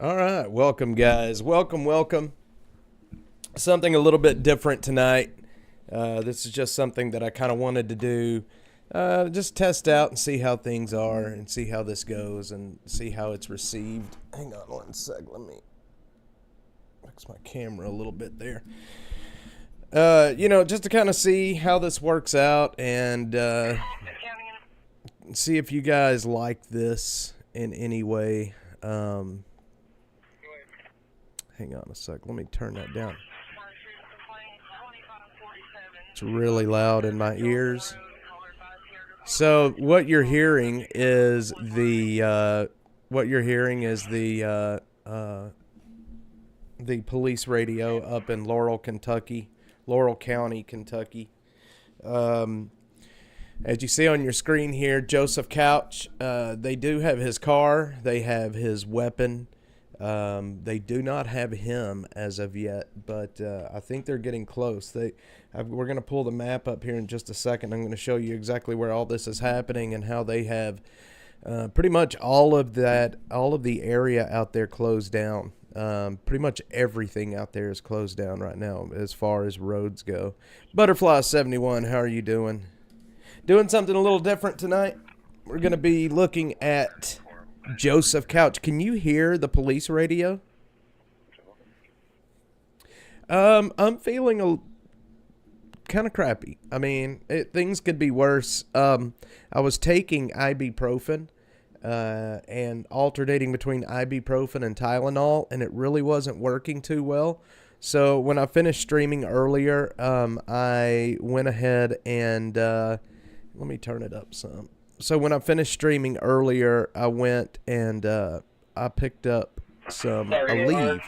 All right, welcome guys. Welcome. Something a little bit different tonight. This is just something that I kind of wanted to do. Just test out and see how things are and see how this goes and see how it's received. Hang on one sec. Let me fix my camera a little bit there. Just to kind of see how this works out and see if you guys like this in any way. Hang on a sec. Let me turn that down. It's really loud in my ears. So what you're hearing is the police radio up in Laurel County, Kentucky. As you see on your screen here, Joseph Couch. They do have his car. They have his weapon. They do not have him as of yet, but I think they're getting close. We're going to pull the map up here in just a second. I'm going to show you exactly where all this is happening and how they have pretty much all of the area out there closed down. Pretty much everything out there is closed down right now as far as roads go. Butterfly 71, how are you doing? Doing something a little different tonight. We're going to be looking at Joseph Couch. Can you hear the police radio? I'm feeling kind of crappy. I mean, things could be worse. I was taking ibuprofen and alternating between ibuprofen and Tylenol, and it really wasn't working too well. So when I finished streaming earlier, I went ahead and let me turn it up some. So when I finished streaming earlier, I went and I picked up some Aleve.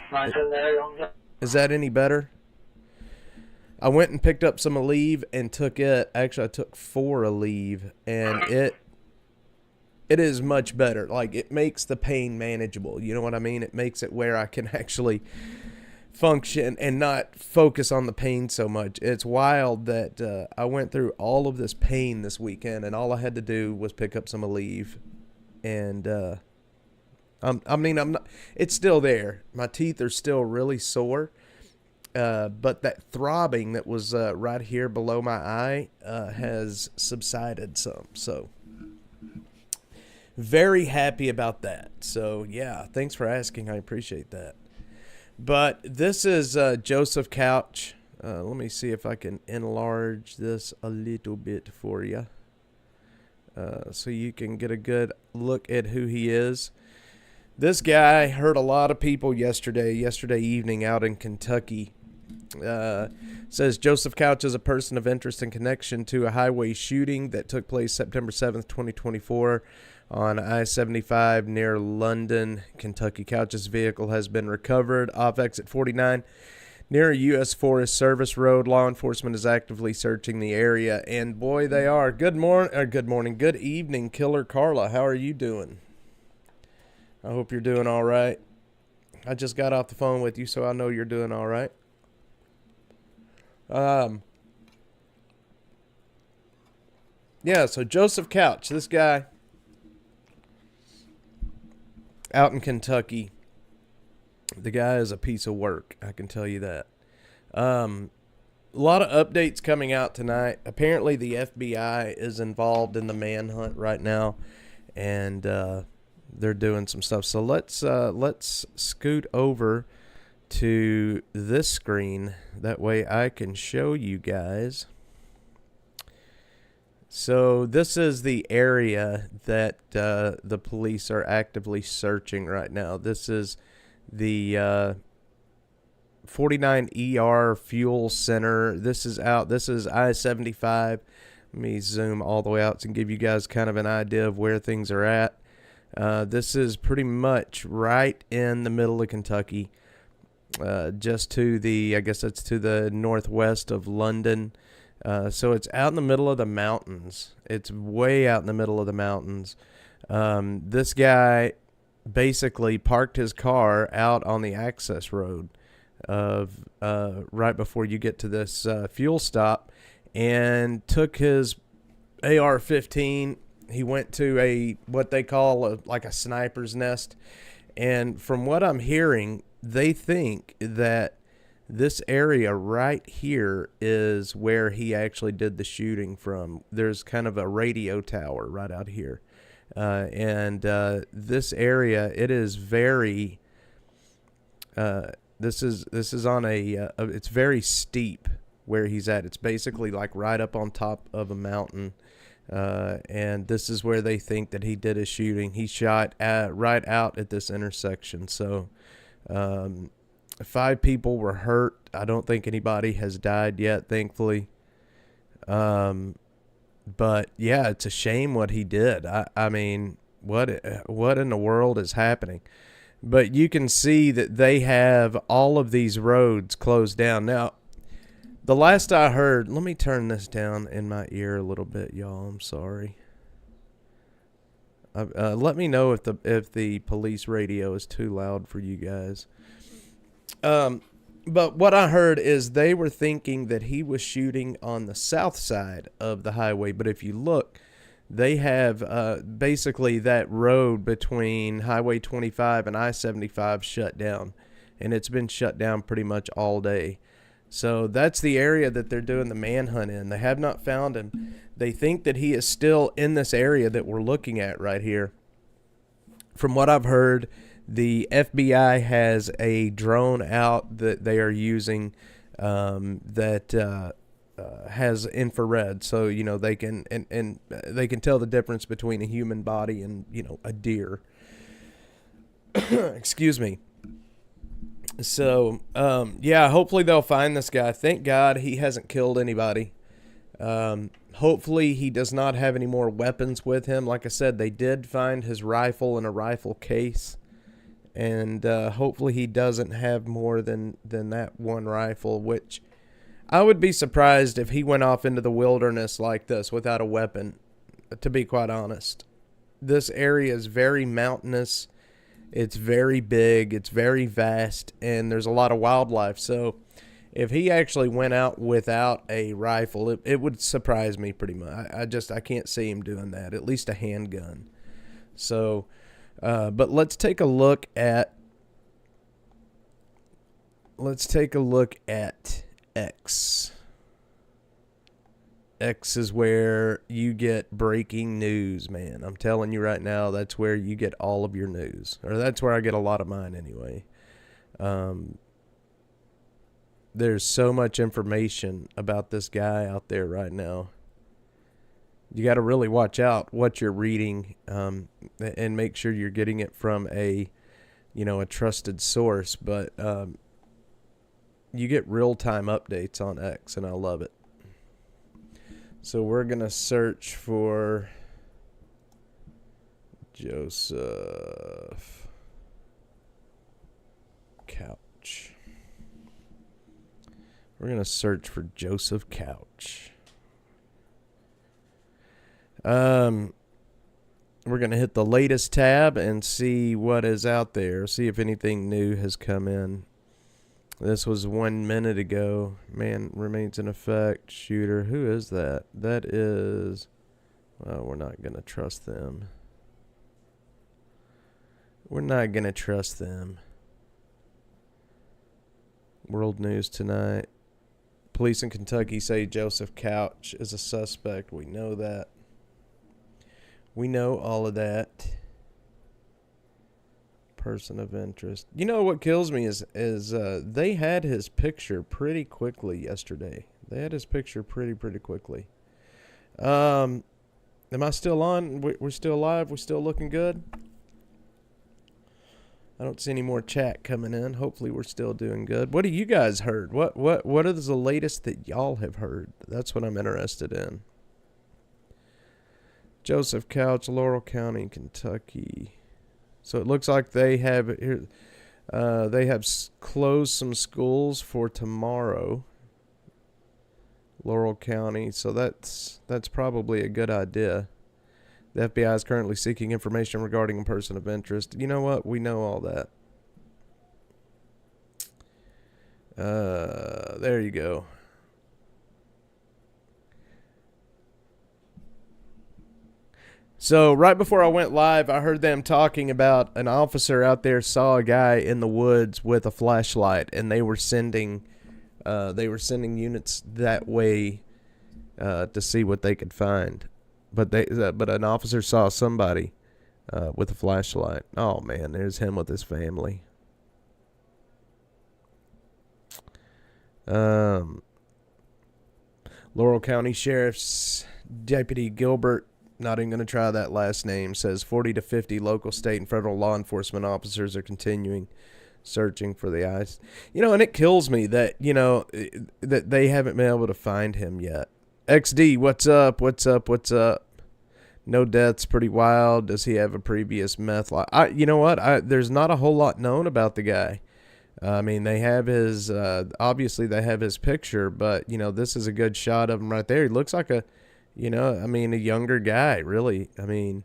Is that any better? I went and picked up some Aleve and took it. Actually, I took 4 Aleve, and it is much better. Like, it makes the pain manageable. You know what I mean? It makes it where I can actually function and not focus on the pain so much. It's wild that I went through all of this pain this weekend, and all I had to do was pick up some Aleve, and I'm not. It's still there. My teeth are still really sore, but that throbbing that was right here below my eye has subsided some. So very happy about that. So yeah, thanks for asking. I appreciate that. But this is Joseph Couch. Let me see if I can enlarge this a little bit for you, so you can get a good look at who he is. This guy hurt a lot of people yesterday evening out in Kentucky. Says Joseph Couch is a person of interest and connection to a highway shooting that took place September 7th, 2024. On I-75 near London, Kentucky. Couch's vehicle has been recovered off exit 49 near a U.S. Forest Service road. Law enforcement is actively searching the area, and boy, they are. Good evening, Killer Carla. How are you doing? I hope you're doing all right. I just got off the phone with you, so I know you're doing all right. Yeah, so Joseph Couch, this guy out in Kentucky, the guy is a piece of work. I can tell you that. A lot of updates coming out tonight. Apparently, the FBI is involved in the manhunt right now, and they're doing some stuff. So let's scoot over to this screen. That way, I can show you guys. So this is the area that the police are actively searching right now. This is the 49 ER Fuel Center. This is I-75. Let me zoom all the way out and give you guys kind of an idea of where things are at. This is pretty much right in the middle of Kentucky, just to the, I guess it's to the northwest of London. So it's out in the middle of the mountains. It's way out in the middle of the mountains. This guy basically parked his car out on the access road of right before you get to this fuel stop, and took his AR-15. He went to what they call like a sniper's nest, And from what I'm hearing, they think that this area right here is where he actually did the shooting from. There's kind of a radio tower right out here. And this area, it is very this is on it's very steep where he's at. It's basically like right up on top of a mountain. And this is where they think that he did his shooting. He shot right out at this intersection. So 5 people were hurt. I don't think anybody has died yet, thankfully. But yeah, it's a shame what he did. I mean, what in the world is happening? But you can see that they have all of these roads closed down. Now, the last I heard, let me turn this down in my ear a little bit, y'all. I'm sorry. Let me know if the police radio is too loud for you guys. But what I heard is they were thinking that he was shooting on the south side of the highway. But if you look, they have basically that road between Highway 25 and I-75 shut down. And it's been shut down pretty much all day. So that's the area that they're doing the manhunt in. They have not found him. They think that he is still in this area that we're looking at right here. From what I've heard, the FBI has a drone out that they are using that has infrared, so they can and they can tell the difference between a human body and a deer. Excuse me. So yeah, hopefully they'll find this guy. Thank God he hasn't killed anybody. Hopefully he does not have any more weapons with him. Like I said, they did find his rifle in a rifle case. And hopefully he doesn't have more than that one rifle, which I would be surprised if he went off into the wilderness like this without a weapon, to be quite honest. This area is very mountainous. It's very big. It's very vast. And there's a lot of wildlife. So if he actually went out without a rifle, it would surprise me pretty much. I can't see him doing that, at least a handgun. So... but let's take a look at X. X is where you get breaking news, man. I'm telling you right now, that's where you get all of your news, or that's where I get a lot of mine anyway. There's so much information about this guy out there right now. You got to really watch out what you're reading, and make sure you're getting it from a trusted source. But you get real-time updates on X, and I love it. So we're going to search for Joseph Couch. We're going to search for Joseph Couch. We're going to hit the latest tab and see what is out there. See if anything new has come in. This was 1 minute ago. Man remains in effect. Shooter. Who is that? That is... Well, we're not going to trust them. We're not going to trust them. World News Tonight. Police in Kentucky say Joseph Couch is a suspect. We know that. We know all of that. Person of interest. You know what kills me is they had his picture pretty quickly yesterday. They had his picture pretty quickly. Am I still on? We're still live? We're still looking good? I don't see any more chat coming in. Hopefully we're still doing good. What have you guys heard? What is the latest that y'all have heard? That's what I'm interested in. Joseph Couch, Laurel County, Kentucky. So it looks like they have here. They have closed some schools for tomorrow. Laurel County. So that's probably a good idea. The FBI is currently seeking information regarding a person of interest. You know what? We know all that. There you go. So right before I went live, I heard them talking about an officer out there saw a guy in the woods with a flashlight, and they were sending units that way to see what they could find. But an officer saw somebody with a flashlight. Oh man, there's him with his family. Laurel County Sheriff's Deputy Gilbert, not even going to try that last name, says 40 to 50 local, state, and federal law enforcement officers are continuing searching for the eyes. And it kills me that, that they haven't been able to find him yet. XD, what's up? What's up? What's up? No deaths, pretty wild. Does he have a previous meth life? You know what? There's not a whole lot known about the guy. I mean, they have his, obviously they have his picture, but, this is a good shot of him right there. He looks like a younger guy, really. I mean,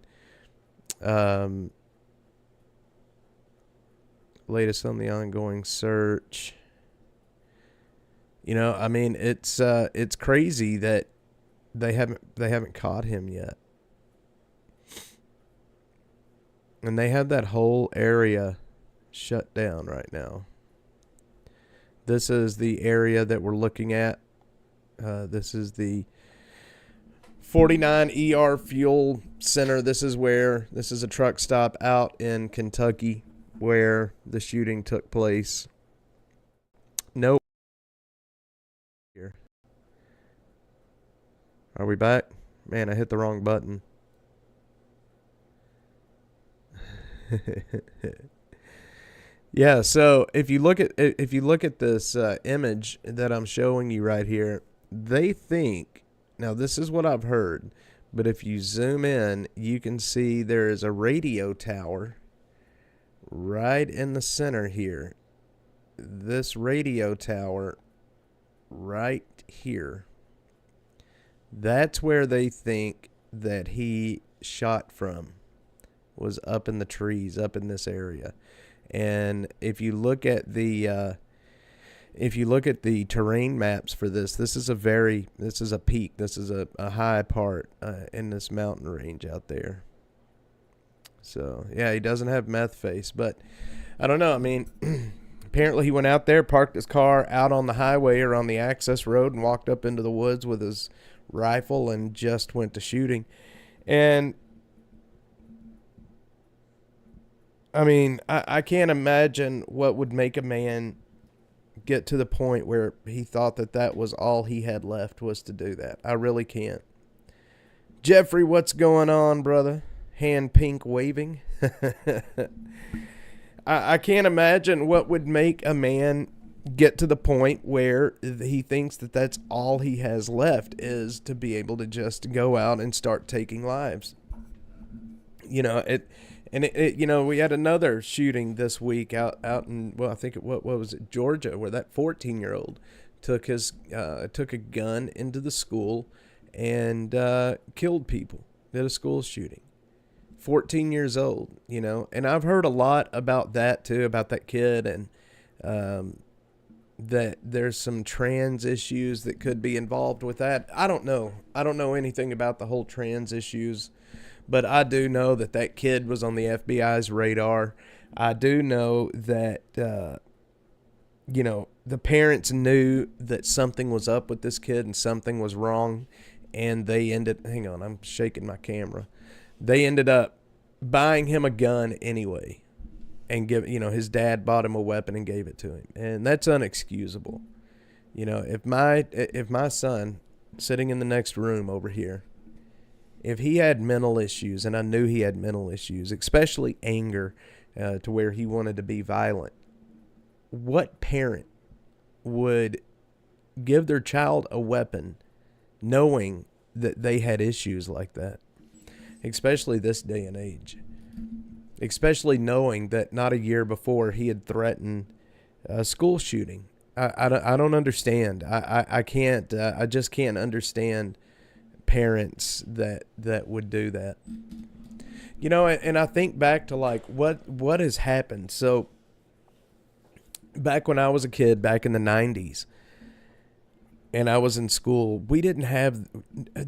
latest on the ongoing search. It's crazy that they haven't caught him yet. And they have that whole area shut down right now. This is the area that we're looking at. This is the 49 ER Fuel Center. This is a truck stop out in Kentucky where the shooting took place. Nope. Here. Are we back? Man, I hit the wrong button. Yeah, so if you look at this image that I'm showing you right here, they think, now this is what I've heard, but if you zoom in, you can see there is a radio tower right in the center here. This radio tower right here. That's where they think that he shot from, was up in the trees, up in this area. And if you look at the terrain maps for this is a peak. This is a high part in this mountain range out there. So yeah, he doesn't have meth face, but I don't know. I mean, apparently he went out there, parked his car out on the highway or on the access road, and walked up into the woods with his rifle and just went to shooting. And I mean, I can't imagine what would make a man get to the point where he thought that was all he had left was to do that. I really can't. Jeffrey, what's going on, brother? Hand pink waving. I can't imagine what would make a man get to the point where he thinks that that's all he has left is to be able to just go out and start taking lives. We had another shooting this week out in, well, I think what was it, Georgia, where that 14-year-old took a gun into the school and killed people. Did a school shooting. 14 years old, and I've heard a lot about that too, about that kid, and that there's some trans issues that could be involved with that. I don't know anything about the whole trans issues. But I do know that kid was on the FBI's radar. I do know that, the parents knew that something was up with this kid and something was wrong. And hang on, I'm shaking my camera. They ended up buying him a gun anyway. And his dad bought him a weapon and gave it to him. And that's unexcusable. If my son sitting in the next room over here, if he had mental issues, and I knew he had mental issues, especially anger, to where he wanted to be violent, what parent would give their child a weapon knowing that they had issues like that? Especially this day and age. Especially knowing that not a year before he had threatened a school shooting. I don't understand. I can't. I just can't understand parents that would do that. And I think back to like what has happened. So back when I was a kid, back in the 90s, and I was in school, we didn't have,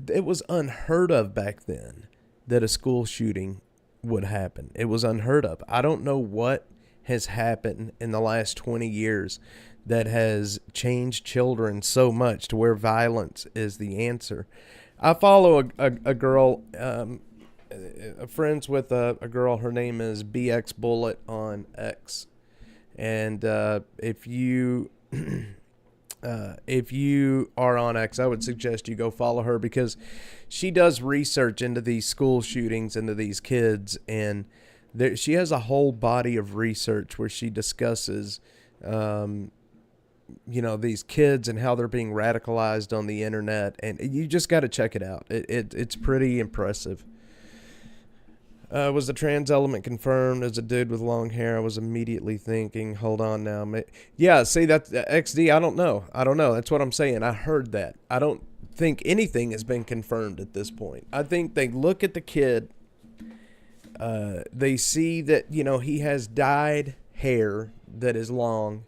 it was unheard of back then that a school shooting would happen. It was unheard of. I don't know what has happened in the last 20 years that has changed children so much to where violence is the answer. I follow a girl, friends with a girl. Her name is BX Bullet on X. And if you are on X, I would suggest you go follow her, because she does research into these school shootings, into these kids, and she has a whole body of research where she discusses, these kids and how they're being radicalized on the internet, and you just got to check it out. It's pretty impressive. Was the trans element confirmed as a dude with long hair? I was immediately thinking, hold on now. Yeah, see, that's XD. I don't know. That's what I'm saying. I heard that. I don't think anything has been confirmed at this point. I think they look at the kid. They see that, he has dyed hair that is long,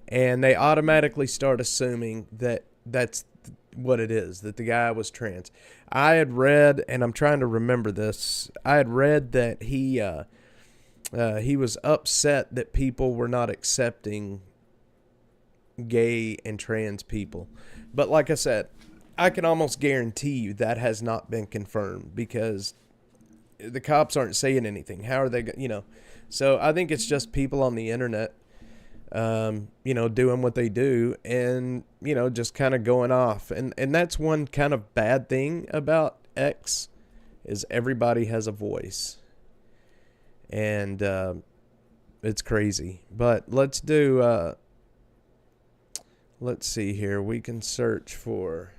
and they automatically start assuming that that's what it is, that the guy was trans. I had read, and I'm trying to remember this, I had read that he was upset that people were not accepting gay and trans people. But like I said, I can almost guarantee you that has not been confirmed, because the cops aren't saying anything. How are they, So I think it's just people on the internet, doing what they do, and, just kind of going off. And that's one kind of bad thing about X, is everybody has a voice. And it's crazy. But let's see here. We can search for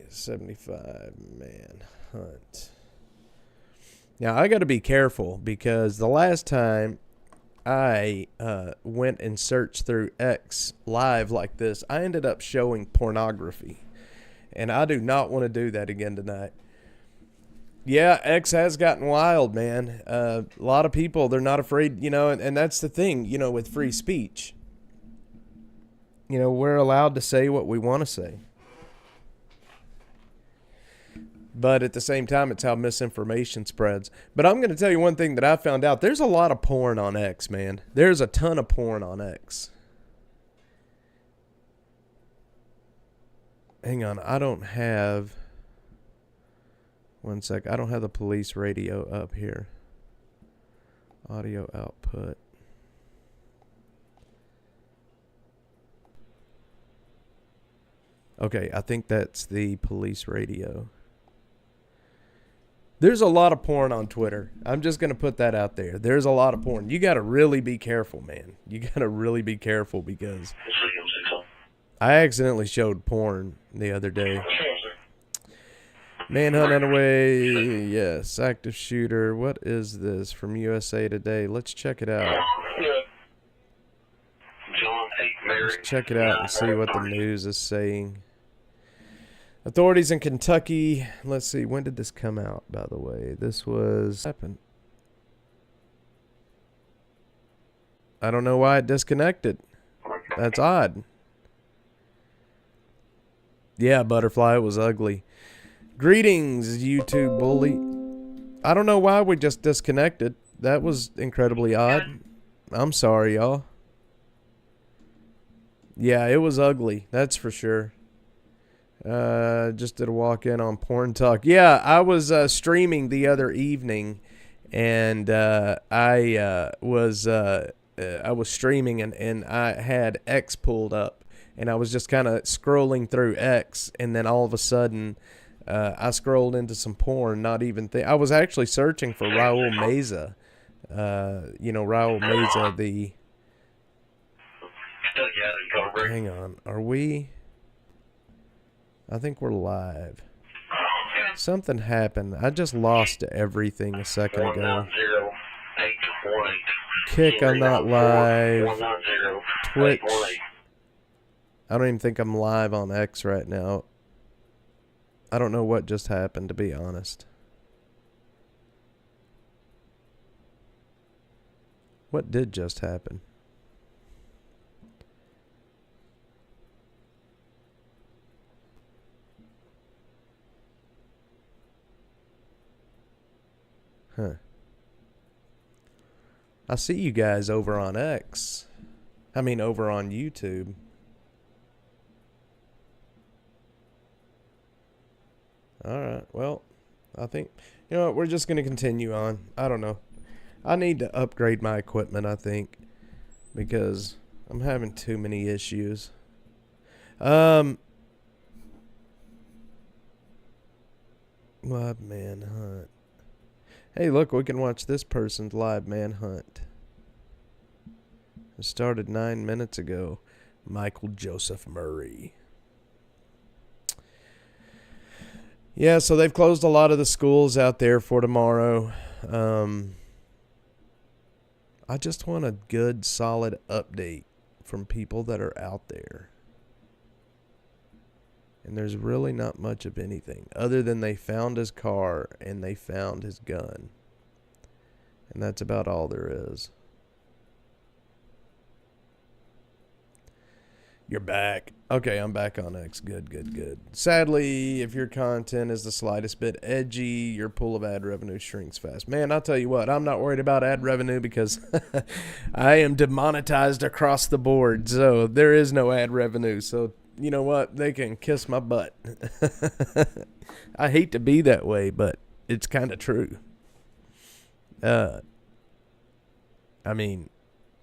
75 Manhunt. Now, I got to be careful, because the last time I went and searched through X live like this, I ended up showing pornography. And I do not want to do that again tonight. Yeah, X has gotten wild, man. A lot of people, they're not afraid, and that's the thing, with free speech. We're allowed to say what we want to say. But at the same time, it's how misinformation spreads. But I'm going to tell you one thing that I found out. There's a lot of porn on X, man. There's a ton of porn on X. Hang on. I don't have... One sec. I don't have the police radio up here. Audio output. Okay, I think that's the police radio. There's a lot of porn on Twitter. I'm just going to put that out there. There's a lot of porn. You got to really be careful, man. You got to really be careful, because I accidentally showed porn the other day. Manhunt underway. Yes, active shooter. What is this from USA Today? Let's check it out. Let's check it out and see what the news is saying. Authorities in Kentucky, let's see, when did this come out, by the way? This was happened. I don't know why it disconnected. That's odd. Yeah, Butterfly, it was ugly. Greetings, YouTube bully. I don't know why we just disconnected. That was incredibly odd. I'm sorry, y'all. Yeah, it was ugly, that's for sure. Just did a walk-in on Porn Talk. Yeah, I was streaming the other evening, and I was streaming, and I had X pulled up, and I was just kind of scrolling through X, and then all of a sudden, I scrolled into some porn. Not even I was actually searching for Raul Meza. Raul Meza, the. Hang on, are we? I think we're live. Something happened. I just lost everything a second ago. Kick, I'm not live. Twitch. I don't even think I'm live on X right now. I don't know what just happened, to be honest. What did just happen? Huh. I see you guys over on X. I mean, over on YouTube. All right. Well, I think, you know what, we're just going to continue on. I don't know. I need to upgrade my equipment, I think, because I'm having too many issues. Live Manhunt. Hey, look, we can watch this person's live Manhunt. It started 9 minutes ago. Michael Joseph Murray. Yeah, so they've closed a lot of the schools out there for tomorrow. I just want a good, solid update from people that are out there. And there's really not much of anything other than they found his car and they found his gun. And that's about all there is. You're back. Okay, I'm back on X. Good, good, good. Sadly, if your content is the slightest bit edgy, your pool of ad revenue shrinks fast. Man, I'll tell you what, I'm not worried about ad revenue because I am demonetized across the board. So there is no ad revenue. So you know what? They can kiss my butt. I hate to be that way, but it's kind of true. I mean,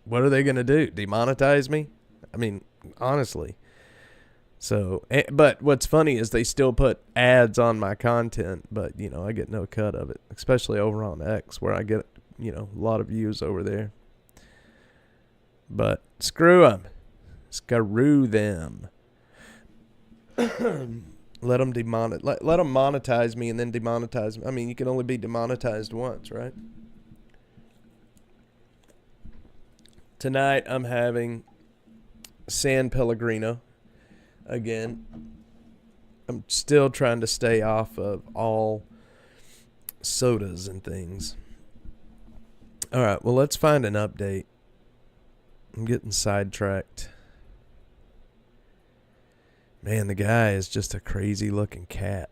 what are they going to do? Demonetize me? I mean, honestly. So, but what's funny is they still put ads on my content, but, you know, I get no cut of it, especially over on X where I get, you know, a lot of views over there. But screw them. Screw them. Let them monetize me and then demonetize me. I mean, you can only be demonetized once, right? Tonight I'm having San Pellegrino again. I'm still trying to stay off of all sodas and things. All right, well, let's find an update. I'm getting sidetracked. Man, the guy is just a crazy looking cat.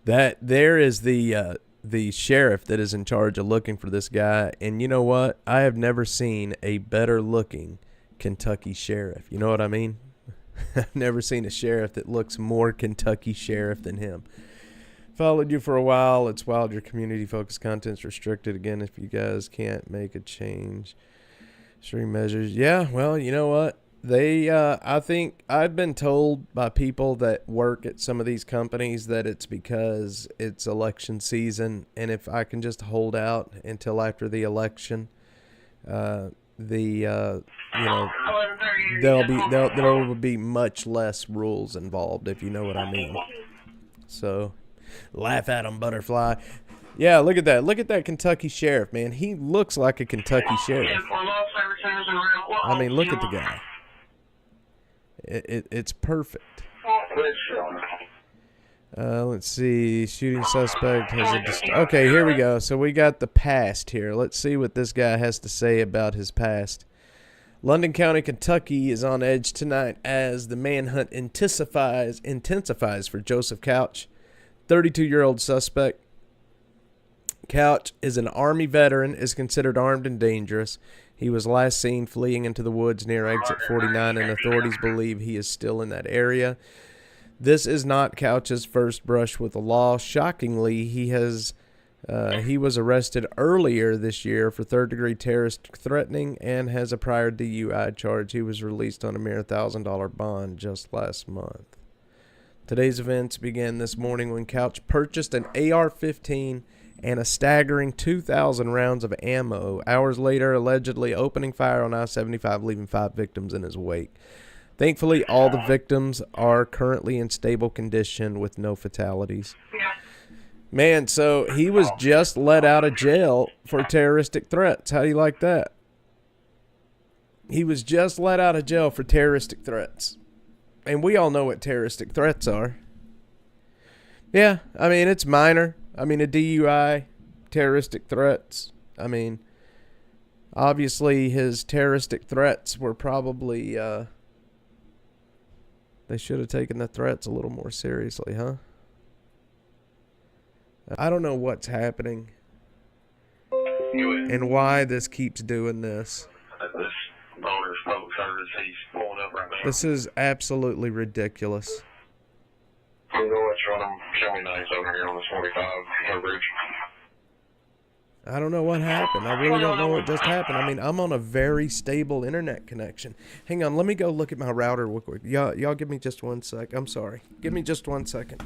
That there is the sheriff that is in charge of looking for this guy, and you know what? I have never seen a better looking Kentucky sheriff. You know what I mean? I've never seen a sheriff that looks more Kentucky sheriff than him. Followed you for a while. It's wild. Your community focused content's restricted again if you guys can't make a change. Extreme measures. Yeah, well, you know what? I think I've been told by people that work at some of these companies that it's because it's election season, and if I can just hold out until after the election, there will be much less rules involved, if you know what I mean. So, laugh at him, butterfly. Yeah, look at that. Look at that Kentucky sheriff, man. He looks like a Kentucky sheriff. I mean, look at the guy. It's perfect. Let's see. Shooting suspect has a... Okay, here we go. So we got the past here. Let's see what this guy has to say about his past. London County, Kentucky is on edge tonight as the manhunt intensifies for Joseph Couch, 32-year-old suspect. Couch is an Army veteran, is considered armed and dangerous. He was last seen fleeing into the woods near exit 49, and authorities believe he is still in that area. This is not Couch's first brush with the law. Shockingly, he was arrested earlier this year for third-degree terrorist threatening and has a prior DUI charge. He was released on a mere $1,000 bond just last month. Today's events began this morning when Couch purchased an AR-15 and a staggering 2,000 rounds of ammo. Hours later, allegedly opening fire on I-75, leaving 5 victims in his wake. Thankfully, all the victims are currently in stable condition with no fatalities. Man, so he was just let out of jail for terroristic threats. How do you like that? He was just let out of jail for terroristic threats. And we all know what terroristic threats are. Yeah, I mean, it's minor. I mean, a DUI, terroristic threats. I mean, obviously his terroristic threats were probably, they should have taken the threats a little more seriously, huh? I don't know what's happening and why this keeps doing this. This owner's public service, he's pulling up right now. This is absolutely ridiculous. I'm going to run him, show me nice over here on this 45 bridge. I don't know what happened. I really don't know what just happened. I mean, I'm on a very stable internet connection. Hang on, let me go look at my router real quick. Y'all give me just 1 sec. I'm sorry. Give me just 1 second.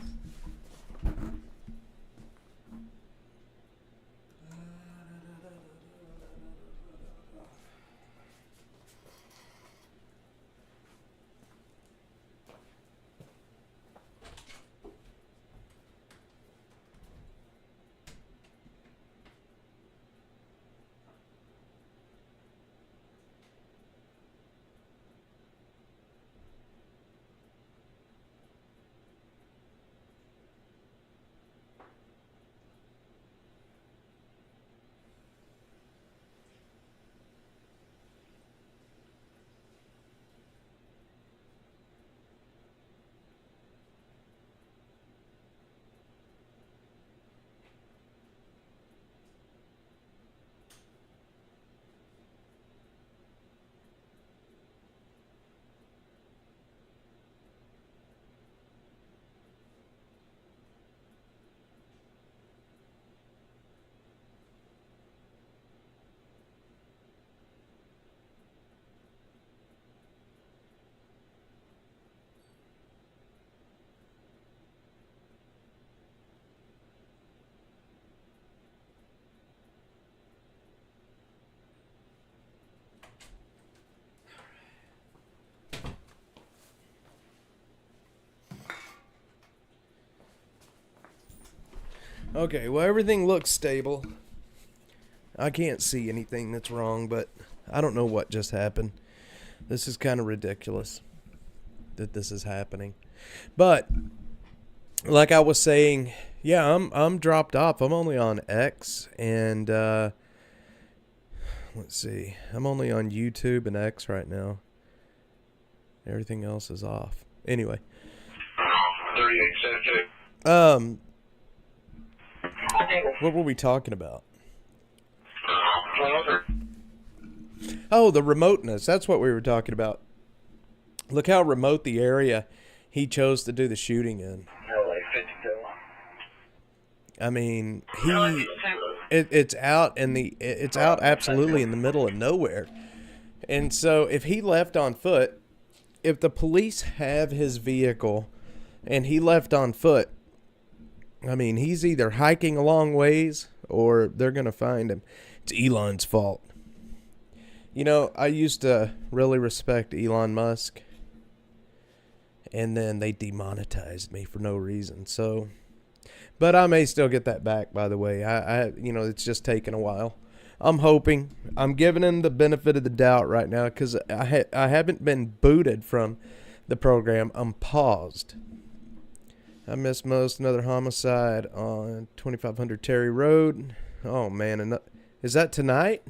Okay, well, everything looks stable. I can't see anything that's wrong, but I don't know what just happened. This is kind of ridiculous that this is happening. But like I was saying, yeah, I'm dropped off. I'm only on X and let's see. I'm only on YouTube and X right now. Everything else is off. Anyway. 3872. What were we talking about? Oh, the remoteness. That's what we were talking about. Look how remote the area he chose to do the shooting in. I mean, it's out absolutely in the middle of nowhere. And so if he left on foot, if the police have his vehicle and he left on foot, I mean, he's either hiking a long ways or they're going to find him. It's Elon's fault. You know, I used to really respect Elon Musk, and then they demonetized me for no reason. So, but I may still get that back, by the way. You know, it's just taken a while. I'm hoping. I'm giving him the benefit of the doubt right now because I haven't been booted from the program. I'm paused. I missed most. Another homicide on 2500 Terry Road. Oh, man. Is that tonight?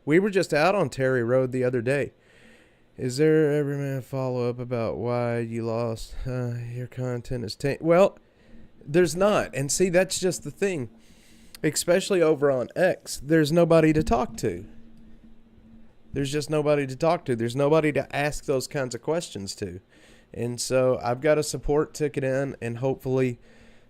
We were just out on Terry Road the other day. Is there ever been a follow-up about why you lost your content is tainted? Well, there's not. And see, that's just the thing. Especially over on X, there's nobody to talk to. There's just nobody to talk to. There's nobody to ask those kinds of questions to. And so I've got a support ticket in, and hopefully,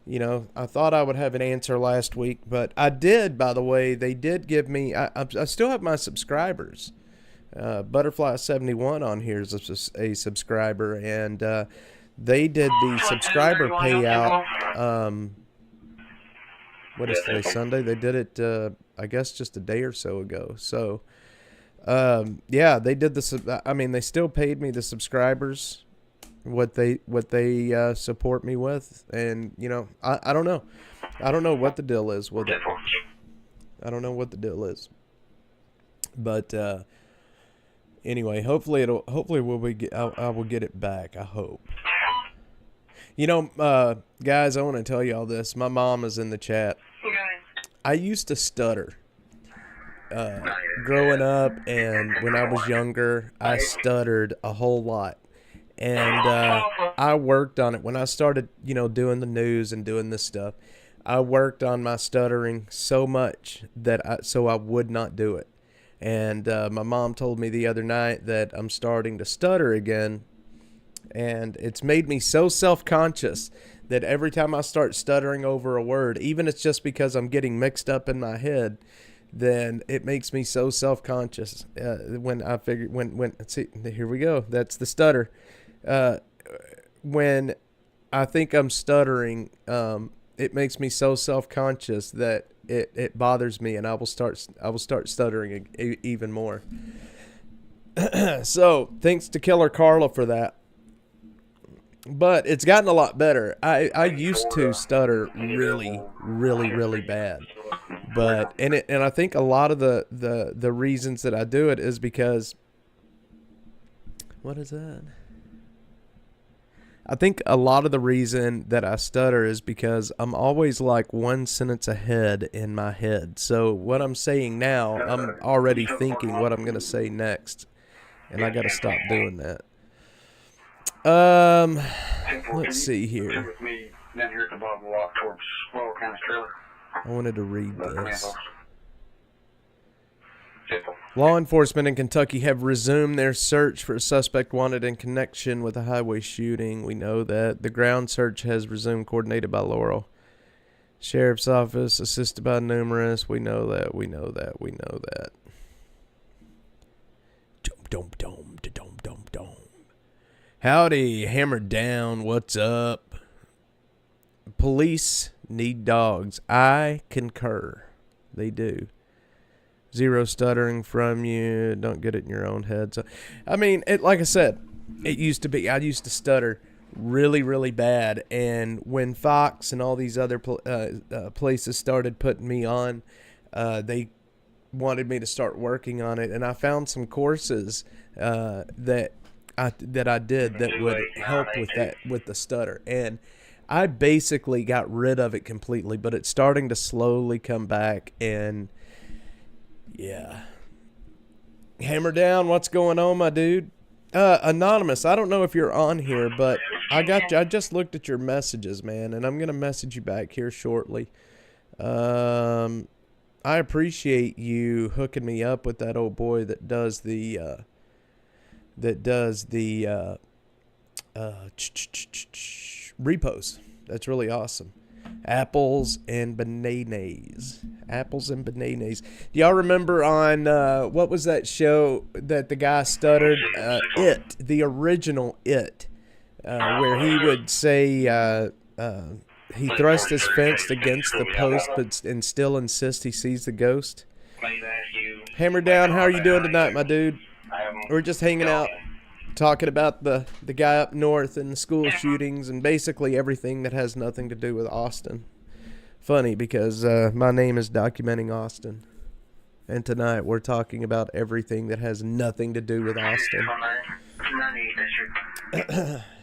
you know, I thought I would have an answer last week, but I did, by the way. They did give me, I still have my subscribers. Butterfly71 on here is a subscriber, and they did the subscriber payout. What is today, Sunday? They did it, I guess, just a day or so ago. So, yeah, they did they still paid me the subscribers what they support me with, and you know, I don't know what the deal is with it. I don't know what the deal is, but anyway, hopefully I will get it back. I hope. You know, guys, I want to tell you all this. My mom is in the chat. I used to stutter growing up, and when I was younger, I stuttered a whole lot. And I worked on it when I started, you know, doing the news and doing this stuff. I worked on my stuttering so much that I would not do it. And my mom told me the other night that I'm starting to stutter again, and it's made me so self-conscious that every time I start stuttering over a word, even if it's just because I'm getting mixed up in my head, then it makes me so self-conscious. When I figure when see, here we go. That's the stutter. When I think I'm stuttering, it makes me so self-conscious that it bothers me, and I will start stuttering even more. So thanks to Killer Carla for that. But it's gotten a lot better. I used to stutter really, really, really bad. But and I think a lot of the reasons that I do it is because, what is that? I think a lot of the reason that I stutter is because I'm always like one sentence ahead in my head. So what I'm saying now, I'm already thinking what I'm going to say next. And I got to stop doing that. Let's see here. I wanted to read this. Law enforcement in Kentucky have resumed their search for a suspect wanted in connection with a highway shooting. We know that. The ground search has resumed, coordinated by Laurel Sheriff's Office, assisted by numerous. We know that. We know that. We know that. Dum dum dum dum dum dum. Howdy, hammer down. What's up? Police need dogs. I concur. They do. Zero stuttering from you. Don't get it in your own head. So, I mean, like I said, it used to be. I used to stutter really, really bad. And when Fox and all these other places started putting me on, they wanted me to start working on it. And I found some courses that I did that would help with the stutter. And I basically got rid of it completely, but it's starting to slowly come back. And yeah. Hammer down, what's going on, my dude? Anonymous, I don't know if you're on here, but I just looked at your messages, man, and I'm going to message you back here shortly. I appreciate you hooking me up with that old boy that does the repos. That's really awesome. Apples and bananas. Apples and bananas. Do y'all remember on, what was that show that the guy stuttered? It. The original It. Where he would say he thrust his fence against the post and still insists he sees the ghost. Hammer down, how are you doing tonight, my dude? We're just hanging out, talking about the guy up north and the school shootings and basically everything that has nothing to do with Austin. Funny because my name is Documenting Austin. And tonight we're talking about everything that has nothing to do with Austin.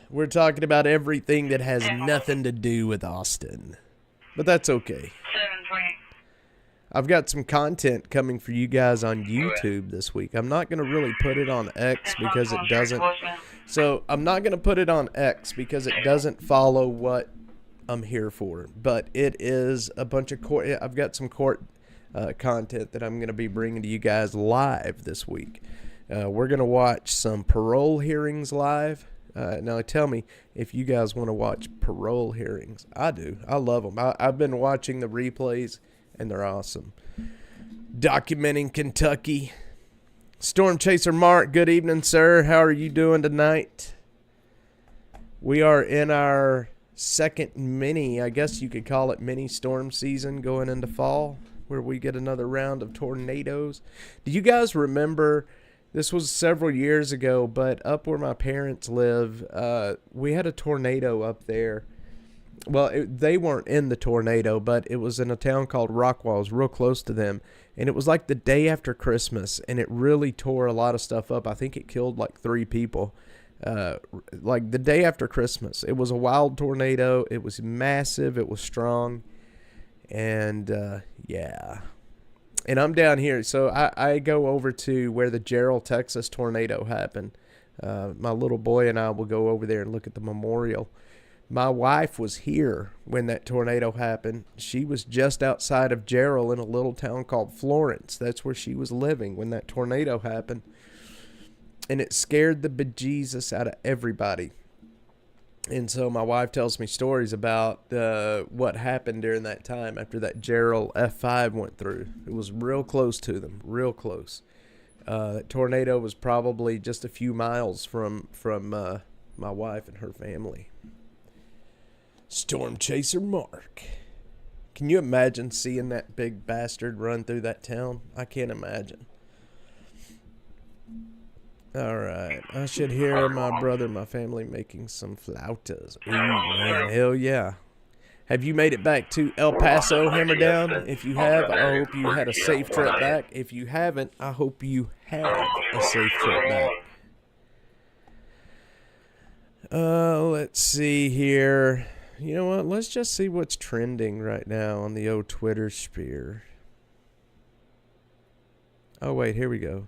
We're talking about everything that has nothing to do with Austin. But that's okay. I've got some content coming for you guys on YouTube this week. I'm not going to really put it on X because it doesn't. So I'm not going to put it on X because it doesn't follow what I'm here for. But it is a bunch of court. I've got some court content that I'm going to be bringing to you guys live this week. We're going to watch some parole hearings live. Now tell me if you guys want to watch parole hearings. I do. I love them. I've been watching the replays. And they're awesome. Documenting Kentucky. Storm Chaser Mark, good evening, sir. How are you doing tonight? We are in our second mini, I guess you could call it mini storm season going into fall, where we get another round of tornadoes. Do you guys remember, this was several years ago, but up where my parents live, we had a tornado up there. Well, they weren't in the tornado, but it was in a town called Rockwall. It was real close to them. And it was like the day after Christmas, and it really tore a lot of stuff up. I think it killed like 3 people. Like the day after Christmas. It was a wild tornado. It was massive. It was strong. And, yeah. And I'm down here. So I go over to where the Gerald, Texas tornado happened. My little boy and I will go over there and look at the memorial. My wife was here when that tornado happened. She was just outside of Gerald in a little town called Florence. That's where she was living when that tornado happened. And it scared the bejesus out of everybody. And so my wife tells me stories about what happened during that time after that Gerald F5 went through. It was real close to them, real close. That tornado was probably just a few miles from my wife and her family. Storm Chaser Mark. Can you imagine seeing that big bastard run through that town? I can't imagine. Alright, I should hear my brother, my family making some flautas. Ooh, man, hell yeah. Have you made it back to El Paso, Hammerdown? If you have, I hope you had a safe trip back. If you haven't, I hope you have a safe trip back. Let's see here. You know what? Let's just see what's trending right now on the old Twitter sphere. Oh, wait, here we go.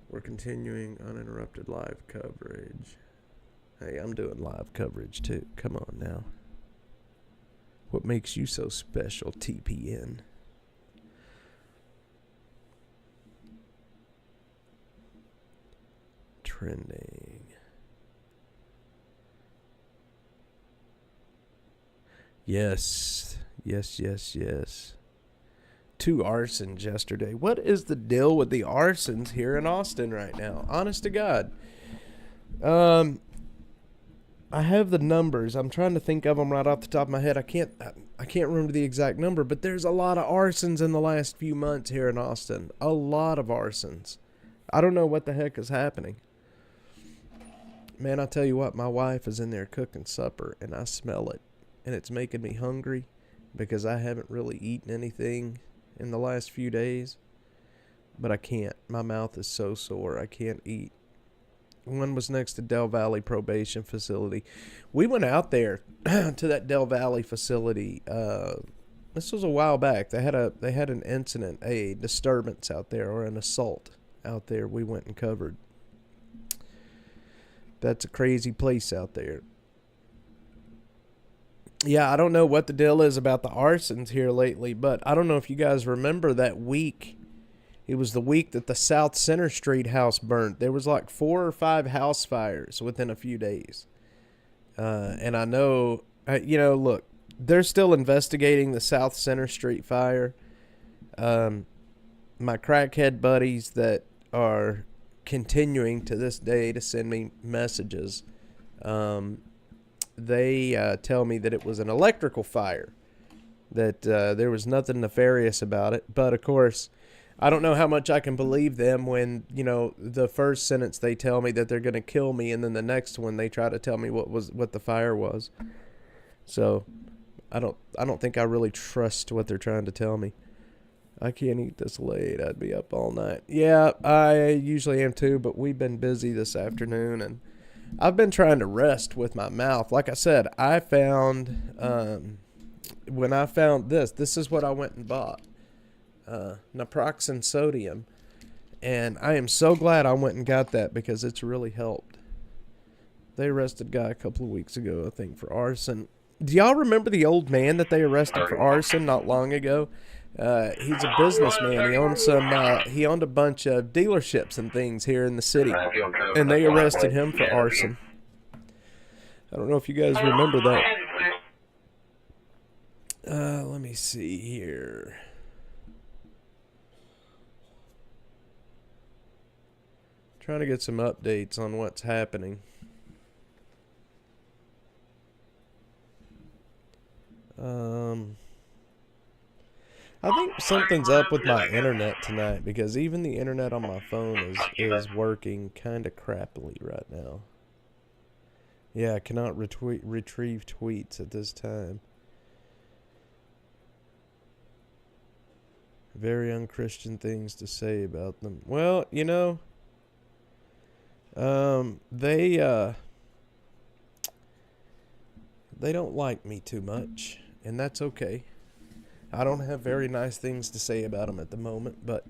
We're continuing uninterrupted live coverage. Hey, I'm doing live coverage too. Come on now. What makes you so special, TPN? Trending. Yes. Yes. 2 arsons yesterday. What is the deal with the arsons here in Austin right now? Honest to God. I have the numbers. I'm trying to think of them right off the top of my head. I can't remember the exact number, but there's a lot of arsons in the last few months here in Austin. A lot of arsons. I don't know what the heck is happening. Man, I'll tell you what, my wife is in there cooking supper, and I smell it. And it's making me hungry because I haven't really eaten anything in the last few days. But I can't. My mouth is so sore. I can't eat. One was next to Del Valley Probation Facility. We went out there to that Del Valley facility. This was a while back. They had an incident, a disturbance out there, or an assault out there. We went and covered. That's a crazy place out there. Yeah, I don't know what the deal is about the arsons here lately, but I don't know if you guys remember that week. It was the week that the South Center Street house burnt. There was like 4 or 5 house fires within a few days. And I know, look, they're still investigating the South Center Street fire. My crackhead buddies that are continuing to this day to send me messages, they tell me that it was an electrical fire, that there was nothing nefarious about it. But, of course, I don't know how much I can believe them when, the first sentence they tell me that they're going to kill me, and then the next one they try to tell me what the fire was. So I don't think I really trust what they're trying to tell me. I can't eat this late. I'd be up all night. Yeah, I usually am too, but we've been busy this afternoon, and I've been trying to rest with my mouth. Like I said, I found, when I found this is what I went and bought. Naproxen sodium. And I am so glad I went and got that because it's really helped. They arrested a guy a couple of weeks ago, I think, for arson. Do y'all remember the old man that they arrested for arson not long ago? He's a businessman. He owned a bunch of dealerships and things here in the city, and they arrested him for arson. I don't know if you guys remember that. Let me see here. Trying to get some updates on what's happening. I think something's up with my internet tonight because even the internet on my phone is working kind of crappily right now. Yeah, I cannot retrieve tweets at this time. Very unchristian things to say about them. Well, they don't like me too much, and that's okay. I don't have very nice things to say about them at the moment, but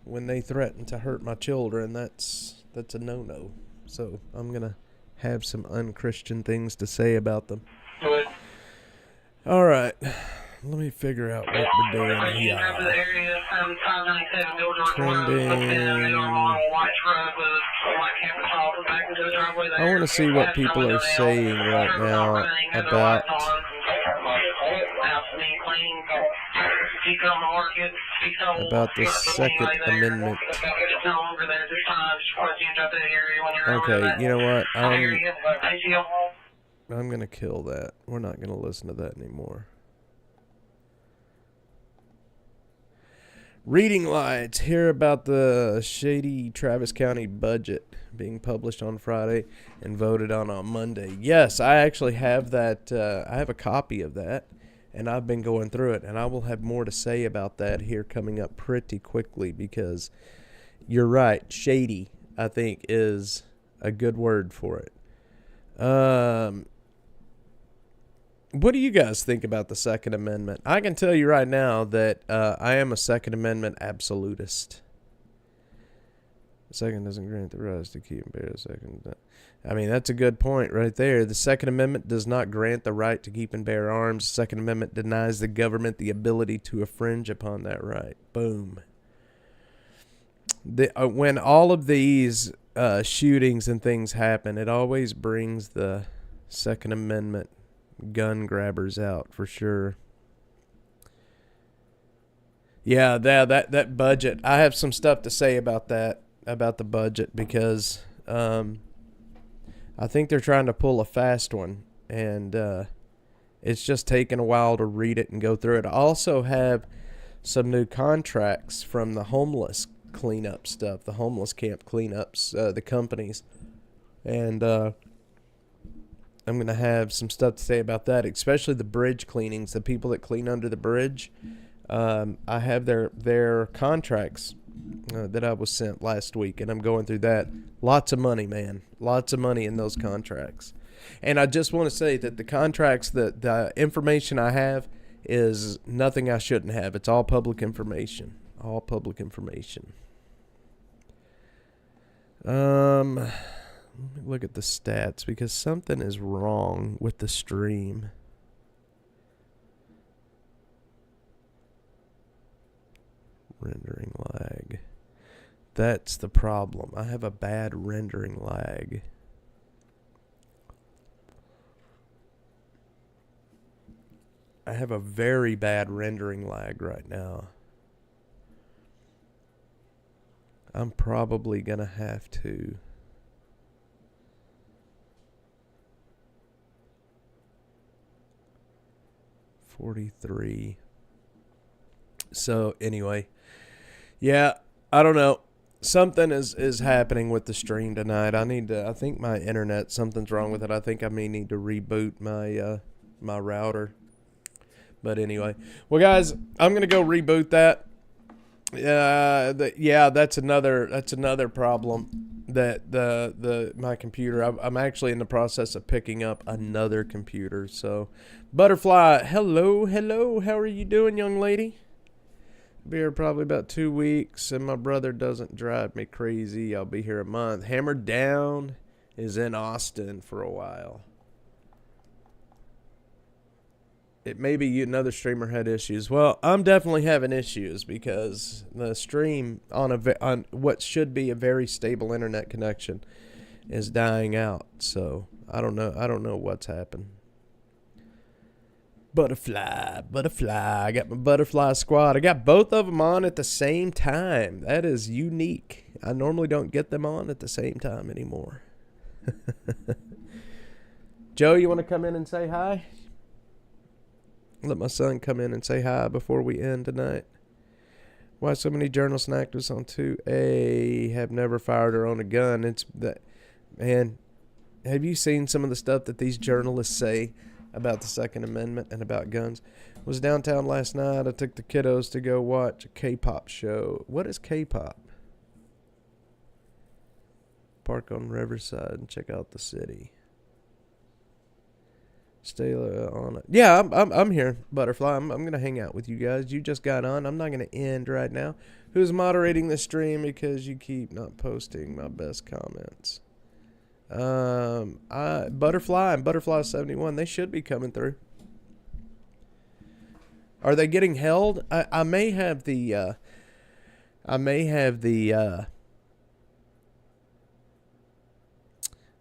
when they threaten to hurt my children, that's a no-no. So I'm gonna have some unchristian things to say about them. Good. All right. Let me figure out what we're doing here. Trending. I want to see what people are saying right now about the Second Amendment. Okay, you know what? I'm going to kill that. We're not going to listen to that anymore. Reading lights. Hear about the shady Travis County budget being published on Friday and voted on Monday. Yes, I actually have that. I have a copy of that, and I've been going through it, and I will have more to say about that here coming up pretty quickly because you're right. Shady, I think, is a good word for it. What do you guys think about the Second Amendment? I can tell you right now that I am a Second Amendment absolutist. The second doesn't grant the right to keep and bear the second. I mean, that's a good point right there. The Second Amendment does not grant the right to keep and bear arms. The Second Amendment denies the government the ability to infringe upon that right. Boom. When all of these shootings and things happen, it always brings the Second Amendment gun grabbers out for sure. Yeah, that budget. I have some stuff to say about that, about the budget, because I think they're trying to pull a fast one, and it's just taking a while to read it and go through it. I also have some new contracts from the homeless cleanup stuff, the homeless camp cleanups, the companies, and I'm going to have some stuff to say about that, especially the bridge cleanings, the people that clean under the bridge. I have their contracts that I was sent last week, and I'm going through that. Lots of money, man. Lots of money in those contracts. And I just want to say that the contracts, the information I have is nothing I shouldn't have. It's all public information. All public information. Let me look at the stats because something is wrong with the stream. Rendering lag. That's the problem. I have a bad rendering lag. I have a very bad rendering lag right now. I'm probably going to have to $43. So anyway, yeah, I don't know. Something is happening with the stream tonight. I think my internet, something's wrong with it. I think I may need to reboot my my router. But anyway, well guys, I'm gonna go reboot that. That's another problem that my computer. I'm actually in the process of picking up another computer. So, Butterfly, hello, how are you doing, young lady? Be here probably about 2 weeks, and my brother doesn't drive me crazy. I'll be here a month. Hammered Down is in Austin for a while. It may be another streamer had issues. Well, I'm definitely having issues because the stream on what should be a very stable internet connection is dying out. So I don't know what's happened. Butterfly. I got my Butterfly squad. I got both of them on at the same time. That is unique. I normally don't get them on at the same time anymore. Joe, you want to come in and say hi? Let my son come in and say hi before we end tonight. Why so many journalists and activists on 2A have never fired or owned a gun? It's that, man, have you seen some of the stuff that these journalists say about the Second Amendment and about guns? Was downtown last night. I took the kiddos to go watch a K-pop show. What is K-pop? Park on Riverside and check out the city. Stay on it. Yeah, I'm here, Butterfly. I'm gonna hang out with you guys. You just got on. I'm not gonna end right now. Who's moderating the stream because you keep not posting my best comments? Butterfly and Butterfly 71, they should be coming through. Are they getting held? I may have the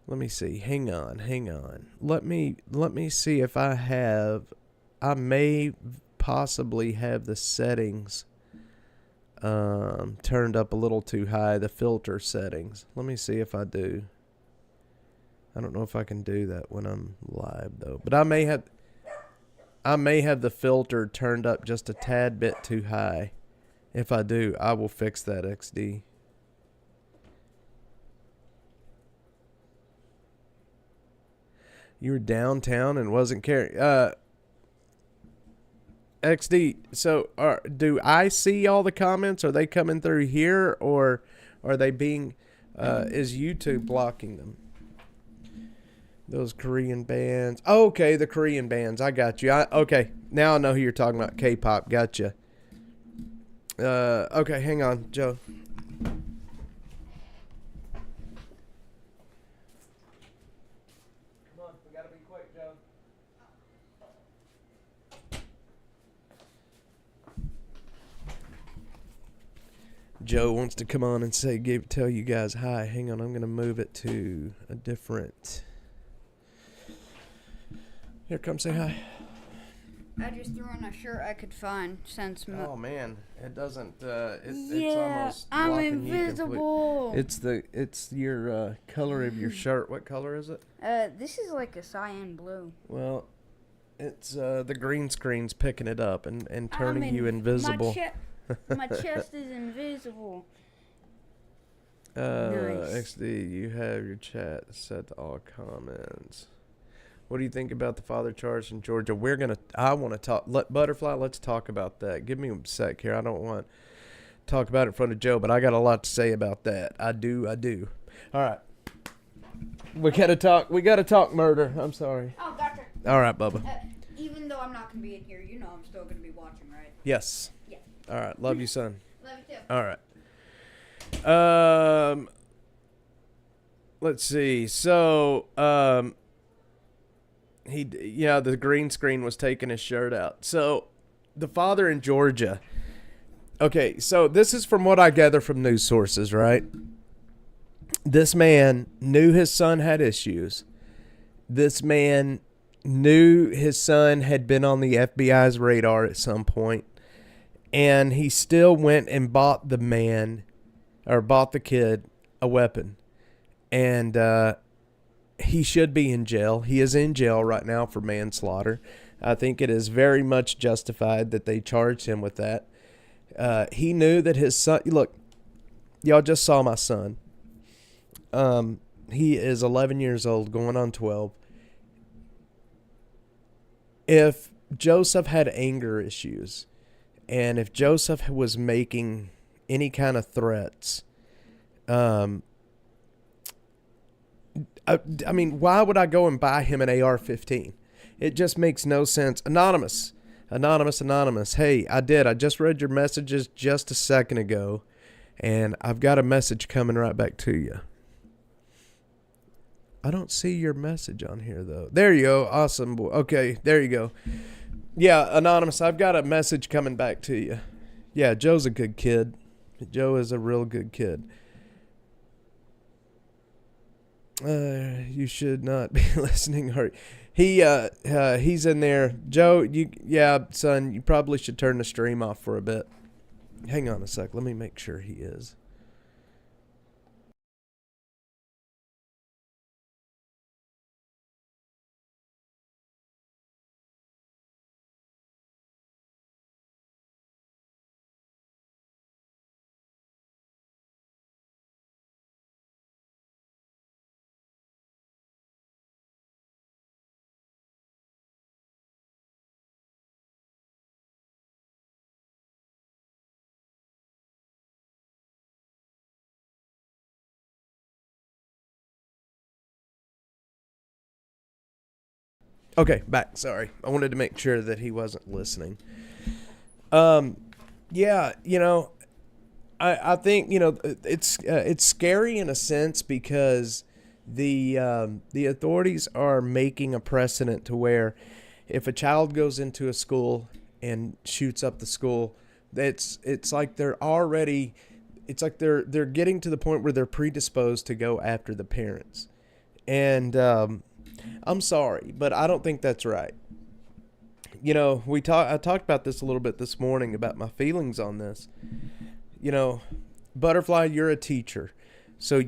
let me see. Hang on. Let me see if I may possibly have the settings turned up a little too high, the filter settings. Let me see if I do. I don't know if I can do that when I'm live though. But I may have the filter turned up just a tad bit too high. If I do, I will fix that, XD. You were downtown and wasn't carrying. XD, so do I see all the comments? Are they coming through here, or are they being, is YouTube blocking them? Those Korean bands. Oh, okay, the Korean bands. I got you. Okay, now I know who you're talking about. K-pop. Gotcha. Okay, hang on, Joe. Come on, we gotta be quick, Joe. Joe wants to come on and tell you guys hi. Hang on, I'm gonna move it to a different. Here, come say hi. I just threw on a shirt I could find since. Oh man, it doesn't. It's almost. I'm invisible. It's your color of your shirt. What color is it? This is like a cyan blue. Well, it's the green screen's picking it up and turning you invisible. My chest is invisible. Nice. XD, you have your chat set to all comments. What do you think about the father charge in Georgia? I want to talk. Butterfly, let's talk about that. Give me a sec here. I don't want to talk about it in front of Joe, but I got a lot to say about that. I do. All right. We got to talk murder. I'm sorry. Oh, gotcha. All right, Bubba. Even though I'm not going to be in here, you know I'm still going to be watching, right? Yes. Yeah. All right. Love you, son. Love you too. All right. Let's see. So, the green screen was taking his shirt out. So, the father in Georgia. Okay, so this is from what I gather from news sources, right? This man knew his son had issues. This man knew his son had been on the FBI's radar at some point. And he still went and bought the kid a weapon. And he should be in jail. He is in jail right now for manslaughter. I think it is very much justified that they charged him with that. He knew that his son... Look, y'all just saw my son. He is 11 years old, going on 12. If Joseph had anger issues... And if Joseph was making any kind of threats, I mean, why would I go and buy him an AR-15? It just makes no sense. Anonymous. Hey, I just read your messages just a second ago, and I've got a message coming right back to you. I don't see your message on here, though. There you go. Awesome. Okay, there you go. Yeah, Anonymous, I've got a message coming back to you. Yeah, Joe's a good kid. Joe is a real good kid. You should not be listening. He's in there. Joe, son, you probably should turn the stream off for a bit. Hang on a sec. Let me make sure he is. Okay, back. Sorry. I wanted to make sure that he wasn't listening. Yeah, I think, it's scary in a sense because The authorities are making a precedent to where if a child goes into a school and shoots up the school, it's like they're already it's like they're getting to the point where they're predisposed to go after the parents. And I'm sorry, but I don't think that's right. I talked about this a little bit this morning about my feelings on this. Butterfly, you're a teacher. So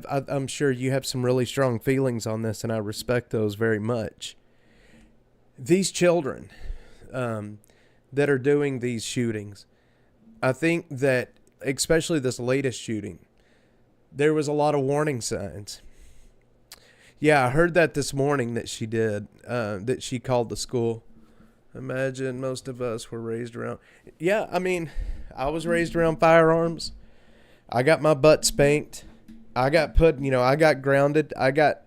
I'm sure you have some really strong feelings on this, and I respect those very much. These children that are doing these shootings, I think that, especially this latest shooting, there was a lot of warning signs. Yeah, I heard that this morning that she did, that she called the school. Imagine most of us were raised around. Yeah, I mean, I was raised around firearms. I got my butt spanked. I got I got grounded. I got,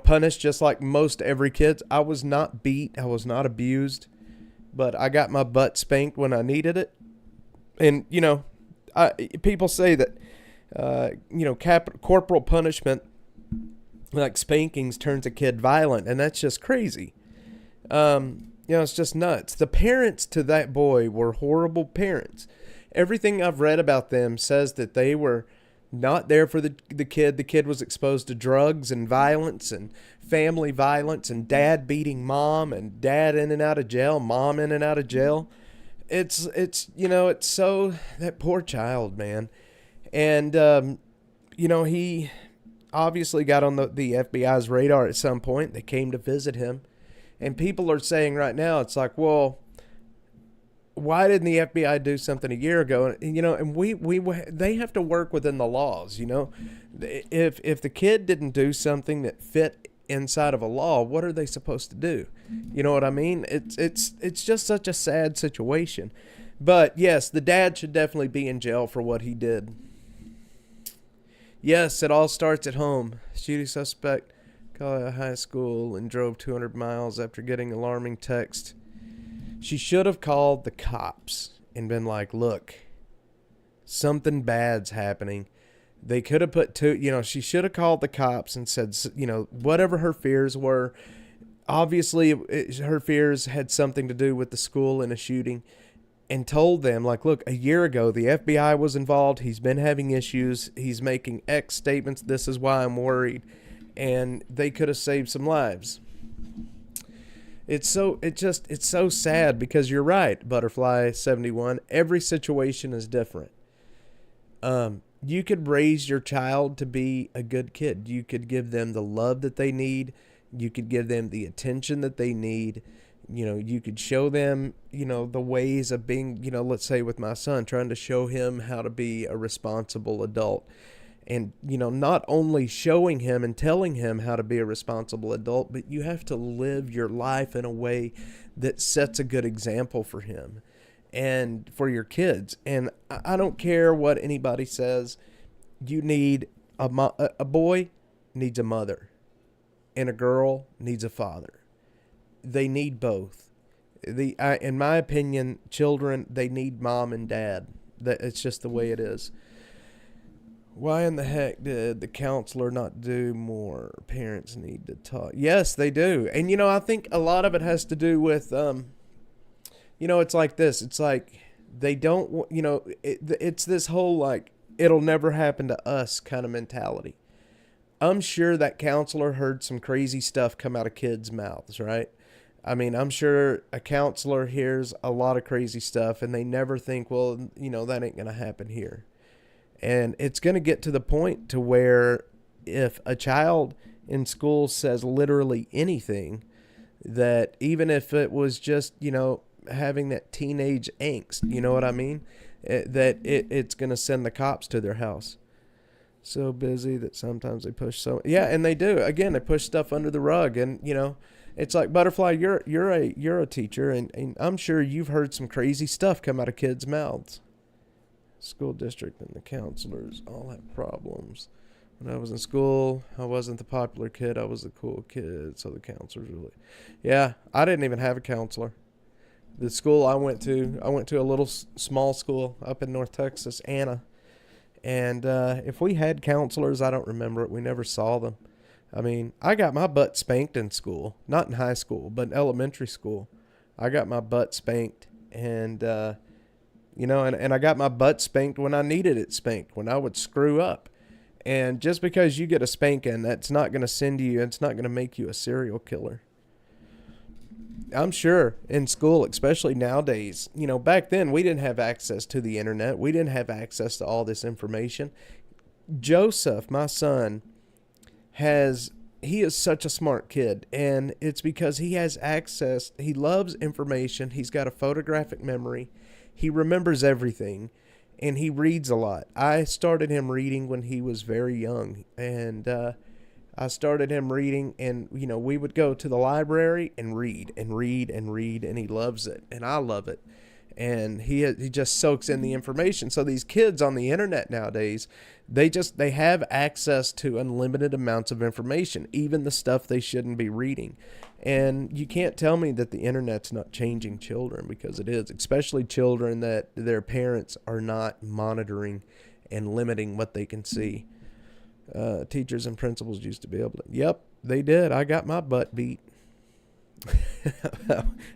punished just like most every kid. I was not beat. I was not abused. But I got my butt spanked when I needed it. And, people say that, corporal punishment, like spankings, turns a kid violent. And that's just crazy. It's just nuts. The parents to that boy were horrible parents. Everything I've read about them says that they were not there for the kid. The kid was exposed to drugs and violence and family violence and dad beating mom and dad in and out of jail, mom in and out of jail. It's so, that poor child, man. And, he obviously got on the FBI's radar at some point. They came to visit him. And people are saying right now, it's like, well, why didn't the FBI do something a year ago? And they have to work within the laws. If the kid didn't do something that fit inside of a law, what are they supposed to do? You know what I mean? It's just such a sad situation. But yes, the dad should definitely be in jail for what he did. Yes, it all starts at home. Shooting suspect called a high school and drove 200 miles after getting alarming text. She should have called the cops and been like, look, something bad's happening. They could have put she should have called the cops and said, whatever her fears were. Obviously, her fears had something to do with the school and a shooting, and told them, like, look, a year ago, the FBI was involved. He's been having issues. He's making X statements. This is why I'm worried. And they could have saved some lives. It's so sad because you're right, Butterfly 71. Every situation is different. You could raise your child to be a good kid. You could give them the love that they need. You could give them the attention that they need. You could show them, the ways of being, let's say with my son, trying to show him how to be a responsible adult. And, not only showing him and telling him how to be a responsible adult, but you have to live your life in a way that sets a good example for him and for your kids. And I don't care what anybody says. You need a boy needs a mother, and a girl needs a father. They need both. In my opinion, children, they need mom and dad. It's just the way it is. Why in the heck did the counselor not do more? Parents need to talk. Yes, they do. And, I think a lot of it has to do with, it's like this. It's like they don't, it's this whole, like, it'll never happen to us kind of mentality. I'm sure that counselor heard some crazy stuff come out of kids' mouths, right? I mean, I'm sure a counselor hears a lot of crazy stuff and they never think, well, that ain't going to happen here. And it's going to get to the point to where if a child in school says literally anything, that even if it was just, having that teenage angst, you know what I mean? It's going to send the cops to their house. So busy that sometimes they push yeah, and they do. Again, they push stuff under the rug, and it's like, Butterfly, you're a teacher, and I'm sure you've heard some crazy stuff come out of kids' mouths. School district and the counselors all have problems. When I was in school, I wasn't the popular kid. I was the cool kid. So the counselors really, yeah, I didn't even have a counselor. The school I went to a little small school up in North Texas, Anna. And if we had counselors, I don't remember it. We never saw them. I mean, I got my butt spanked in school, not in high school, but in elementary school. I got my butt spanked, and and I got my butt spanked when I needed it spanked, when I would screw up. And just because you get a spanking, that's not going to it's not going to make you a serial killer. I'm sure in school, especially nowadays, back then we didn't have access to the internet. We didn't have access to all this information. Joseph, my son, he is such a smart kid, and it's because he has access. He loves information. He's got a photographic memory. He remembers everything, and he reads a lot. I started him reading when he was very young, and I started him reading, and we would go to the library and read and read and read, and he loves it, and I love it. And he just soaks in the information. So these kids on the internet nowadays, they have access to unlimited amounts of information, even the stuff they shouldn't be reading. And you can't tell me that the internet's not changing children, because it is, especially children that their parents are not monitoring and limiting what they can see. Teachers and principals used to be able to. Yep, they did. I got my butt beat.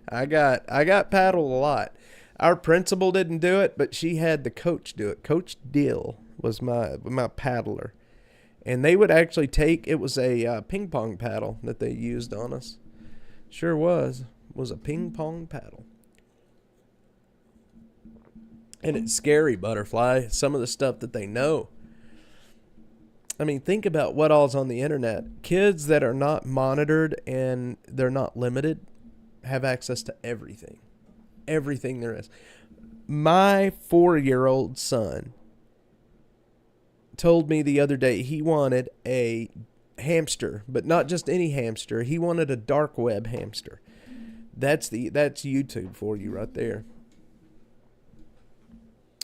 I got paddled a lot. Our principal didn't do it, but she had the coach do it. Coach Dill was my paddler. And they would actually it was a ping pong paddle that they used on us. Sure was a ping pong paddle. And it's scary, Butterfly, some of the stuff that they know. I mean, think about what all's on the internet. Kids that are not monitored and they're not limited have access to everything. Everything there is. My 4-year-old son told me the other day he wanted a hamster, but not just any hamster. He wanted a dark web hamster. That's YouTube for you right there.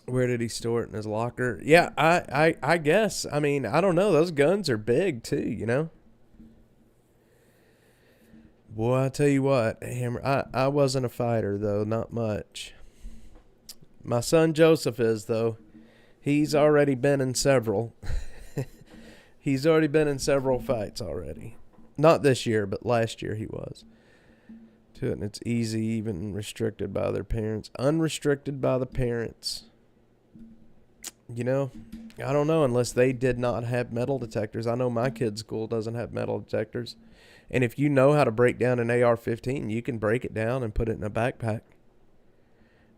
Where did he store it? In his locker? Yeah, I guess. I mean, I don't know. Those guns are big too, Boy, I tell you what, Hammer, I wasn't a fighter, though, not much. My son Joseph is, though. He's already been in several. He's already been in several fights already. Not this year, but last year he was. To it, and it's easy, even restricted by their parents. Unrestricted by the parents. I don't know, unless they did not have metal detectors. I know my kid's school doesn't have metal detectors. And if you know how to break down an AR-15, you can break it down and put it in a backpack.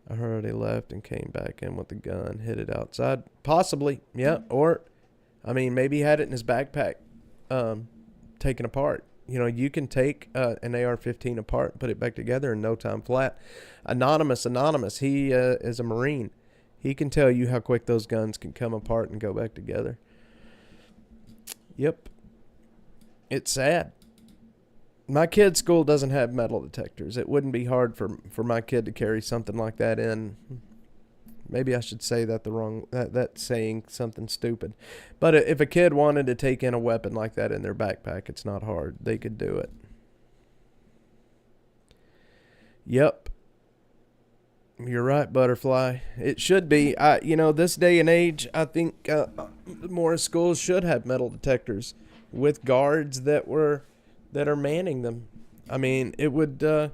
I heard he left and came back in with the gun, hid it outside. Possibly, yeah. Or, I mean, maybe he had it in his backpack, taken apart. You can take an AR-15 apart and put it back together in no time flat. Anonymous, he is a Marine. He can tell you how quick those guns can come apart and go back together. Yep. It's sad. My kid's school doesn't have metal detectors. It wouldn't be hard for my kid to carry something like that in. Maybe I should say that that's saying something stupid. But if a kid wanted to take in a weapon like that in their backpack, it's not hard. They could do it. Yep. You're right, Butterfly. It should be. This day and age, I think more schools should have metal detectors with guards that are manning them. I mean, it would.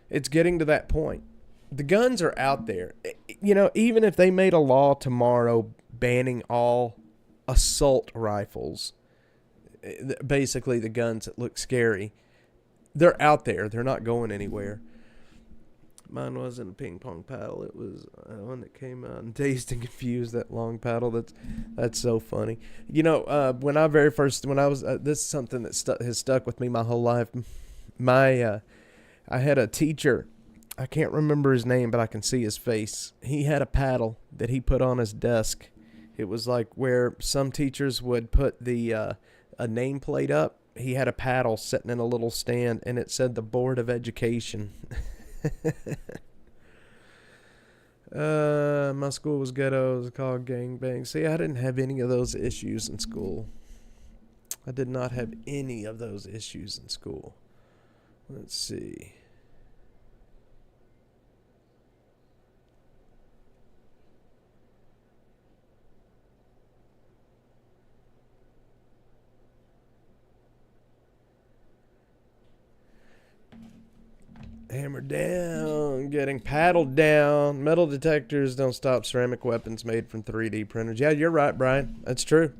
It's getting to that point. The guns are out there. Even if they made a law tomorrow banning all assault rifles, basically the guns that look scary, they're out there. They're not going anywhere. Mine wasn't a ping pong paddle. It was one that came out and Dazed and Confused, that long paddle. That's so funny. When I was, this is something that has stuck with me my whole life. I had a teacher. I can't remember his name, but I can see his face. He had a paddle that he put on his desk. It was like where some teachers would put a nameplate up. He had a paddle sitting in a little stand, and it said the Board of Education. My school was ghetto. It was called gangbang. See, I didn't have any of those issues in school. I did not have any of those issues in school. Let's see. Hammered down, getting paddled down. Metal detectors don't stop ceramic weapons made from 3D printers. Yeah, you're right, Brian. That's true.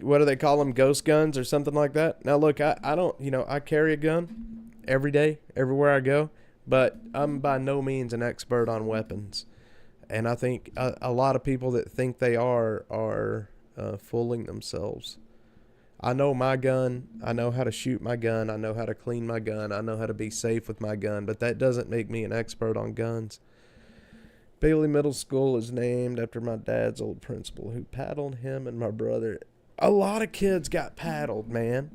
What do they call them? Ghost guns or something like that? Now, look, I don't, I carry a gun every day, everywhere I go, but I'm by no means an expert on weapons. And I think a lot of people that think they are fooling themselves. I know my gun. I know how to shoot my gun. I know how to clean my gun. I know how to be safe with my gun, but that doesn't make me an expert on guns. Bailey Middle School is named after my dad's old principal who paddled him and my brother. A lot of kids got paddled, man.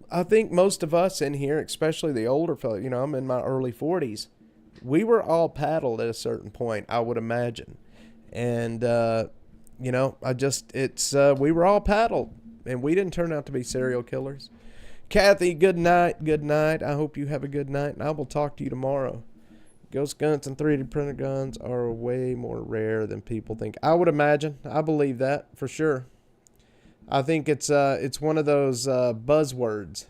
I think most of us in here, especially the older fellow, I'm in my early 40s, we were all paddled at a certain point, I would imagine. And, we were all paddled. And we didn't turn out to be serial killers. Kathy, good night. Good night. I hope you have a good night, and I will talk to you tomorrow. Ghost guns and 3D printed guns are way more rare than people think. I would imagine. I believe that for sure. I think it's one of those buzzwords.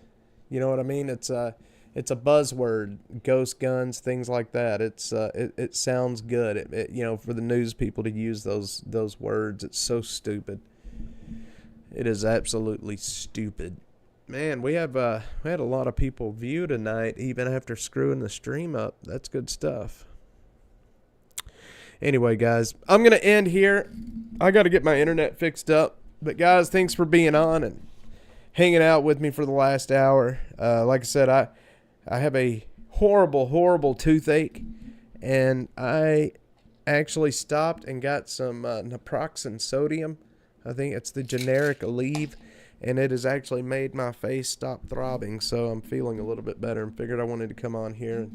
You know what I mean? It's a buzzword. Ghost guns, things like that. It sounds good. For the news people to use those words, it's so stupid. It is absolutely stupid. Man, we had a lot of people view tonight, even after screwing the stream up. That's good stuff. Anyway, guys, I'm going to end here. I got to get my internet fixed up. But, guys, thanks for being on and hanging out with me for the last hour. Like I said, I have a horrible, horrible toothache. And I actually stopped and got some naproxen sodium. I think it's the generic Aleve, and it has actually made my face stop throbbing, so I'm feeling a little bit better and figured I wanted to come on here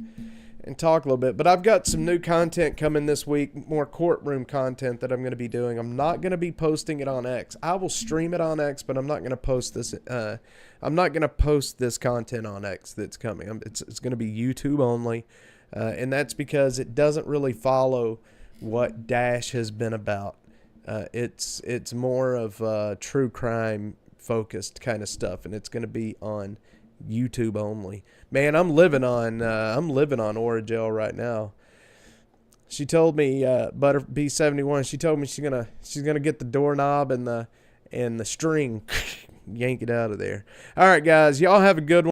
and talk a little bit. But I've got some new content coming this week, more courtroom content that I'm going to be doing. I'm not going to be posting it on X. I will stream it on X, but I'm not going to post this. I'm not going to post this content on X that's coming. It's going to be YouTube only, and that's because it doesn't really follow what Dash has been about. It's more of true crime focused kind of stuff, and it's going to be on YouTube only. Man, I'm living on Oragel right now. She told me Butter B71. She told me she's gonna get the doorknob and the string, yank it out of there. All right, guys, y'all have a good one.